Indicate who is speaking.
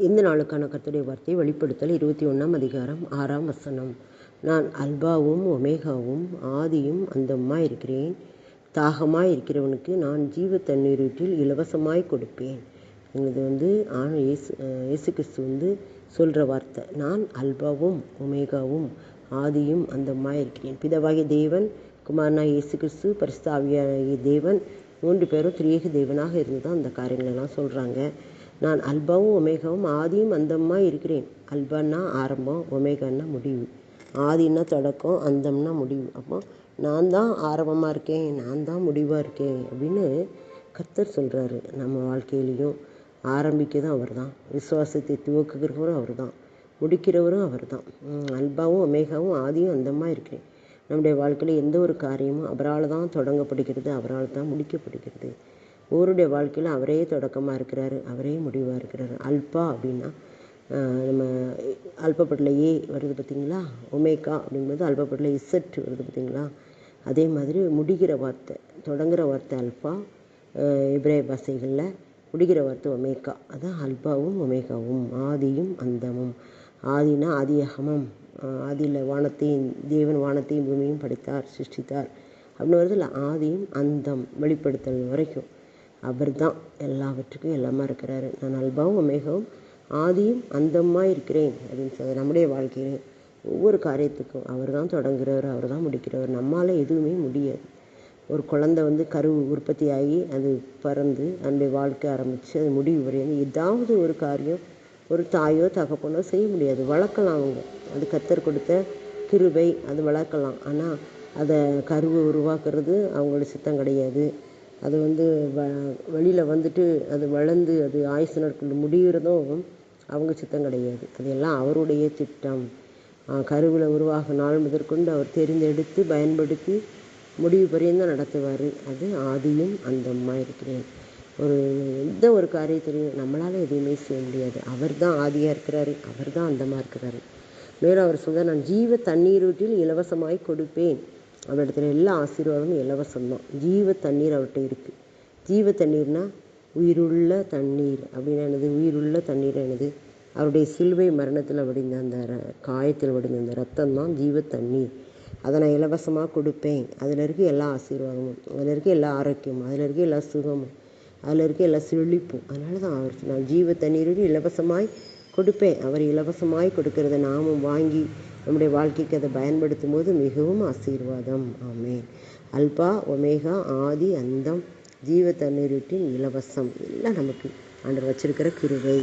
Speaker 1: இந்த நாளுக்கான கர்த்தருடைய வார்த்தை வெளிப்படுத்தல் 21 அதிகாரம் 6 வசனம். நான் அல்பாவும் ஒமேகாவும் ஆதியும் அந்தமாய் இருக்கிறேன். தாகமாய் இருக்கிறவனுக்கு நான் ஜீவ தண்ணீரூற்றில் இலவசமாய் கொடுப்பேன். இது இயேசு கிறிஸ்து சொல்கிற வார்த்தை. நான் அல்பாவும் ஒமேகாவும் ஆதியும் அந்தமாய் இருக்கிறேன். பிதாவாகிய தேவன், குமாரனாய் இயேசு கிறிஸ்து, பரிசுத்த ஆவியாகிய தேவன் 3 பேரும் திரியேக தேவனாக இருந்து தான் அந்த காரியங்களெல்லாம் சொல்கிறாங்க. நான் அல்பாவும் ஒமேகாவும் ஆதியும் அந்தமாய் இருக்கிறேன். அல்பான்னா ஆரம்பம், ஒமேகான்னா முடிவு. ஆதின்னா தொடக்கம், அந்தம்னா முடிவு. அப்போ நான் தான் ஆரம்பமாக இருக்கேன், நான் தான் முடிவாக இருக்கேன் அப்படின்னு கர்த்தர் சொல்கிறாரு. நம்ம வாழ்க்கையிலையும் ஆரம்பிக்கதும் அவர் தான், விசுவாசத்தை துவக்குகிறவரும் அவர் தான், முடிக்கிறவரும் அவர் தான். அல்பாவும் ஒமேகாவும் ஆதியும் அந்தமாக இருக்கிறேன். நம்முடைய வாழ்க்கையில் எந்த ஒரு காரியமும் அவரால் தான் தொடங்கப்படுகிறது, அவரால் தான் முடிக்கப்படுகிறது. ஒருடைய வாழ்க்கையில் அவரே தொடக்கமாக இருக்கிறாரு, அவரே முடிவாக இருக்கிறாரு. அல்பா அப்படின்னா நம்ம அல்பப்பட்டில் ஏ வருது பார்த்திங்களா, ஒமேகா அப்படிங்கும்போது அல்பப்பட்டில் இசட் வருது பார்த்திங்களா. அதே மாதிரி முடிகிற வார்த்தை, தொடங்குகிற வார்த்தை அல்பா, எபிரேய பாஷைகளில் முடிகிற வார்த்தை ஒமேகா. அதான் அல்பாவும் ஒமேகாவும், ஆதியும் அந்தமும். ஆதினா ஆதியாகமம், ஆதியில் தேவன் வானத்தையும் பூமியும் படைத்தார், சிருஷ்டித்தார் அப்படின்னு வருது இல்லை. ஆதியும் அந்தம், வெளிப்படுத்தல் வரைக்கும் அவர் தான் எல்லாவற்றுக்கும் எல்லாமா இருக்கிறாரு. நான் அல்பாவும் ஒமேகாவும் ஆதியும் அந்தமாக இருக்கிறேன் அப்படின்னு சொல்ல. நம்முடைய வாழ்க்கையில் ஒவ்வொரு காரியத்துக்கும் அவர் தான் தொடங்குகிறவர், அவர் தான் முடிக்கிறவர். நம்மளால் எதுவுமே முடியாது. ஒரு குழந்தை கரு உற்பத்தி ஆகி அது பறந்து அதனுடைய வாழ்க்கை ஆரம்பித்து அது முடிவு வரையும் ஏதாவது ஒரு காரியம் ஒரு தாயோ தகப்பனோ செய்ய முடியாது. வளர்க்கலாம் அவங்க, அது கர்த்தர் கொடுத்த கிருபை, அது வளர்க்கலாம். ஆனால் அதை கருவை உருவாக்குறது அவங்களோட சித்தம் கிடையாது. அது வெளியில் அது வளர்ந்து அது ஆயுசு நாட்கள் முடிகிறதும் அவங்க சித்தம் கிடையாது. அதெல்லாம் அவருடைய திட்டம். கருவில் உருவாக நாள் முதற்கொண்டு அவர் தெரிந்தெடுத்து பயன்படுத்தி முடிவு பரியந்தான் நடத்துவார். அது ஆதியும் அந்தமாக இருக்கிறேன். எந்த ஒரு காரியத்திலையும் நம்மளால் எதுவுமே செய்ய முடியாது. அவர் தான் ஆதியாக இருக்கிறாரு, அவர் தான் அந்தமாக இருக்கிறாரு. மேலும் அவர் சொல்கிறார், நான் ஜீவ தண்ணீரூற்றில் இலவசமாய் கொடுப்பேன். அவரிடத்துல எல்லா ஆசீர்வாதமும் இலவசம்தான். ஜீவ தண்ணீர் அவர்கிட்ட இருக்குது. ஜீவ தண்ணீர்னால் உயிருள்ள தண்ணீர் அப்படின்னா என்னது? உயிருள்ள தண்ணீர் என்னது? அவருடைய சிலுவை மரணத்தில் வடிந்த அந்த காயத்தில் வடிந்த அந்த ரத்தம் தான் ஜீவ தண்ணீர். அதை நான் இலவசமாக கொடுப்பேன். அதில் இருக்க எல்லா ஆசீர்வாதமும், அதில் இருக்க எல்லா ஆரோக்கியமும், அதில் இருக்க எல்லா சுகமும், அதில் இருக்க எல்லா செழிப்பும். அதனால தான் அவர் நான் ஜீவ தண்ணீருக்கு இலவசமாய் கொடுப்பேன். அவர் இலவசமாய் கொடுக்கறத நாமும் வாங்கி நம்முடைய வாழ்க்கைக்கு அதை பயன்படுத்தும் போது மிகவும் ஆசீர்வாதம். ஆமென். அல்பா ஒமேகா ஆதி அந்தம், ஜீவ தண்ணீரின் இலவசம் எல்லாம் நமக்கு ஆண்டவர் வச்சிருக்கிற கிருபை.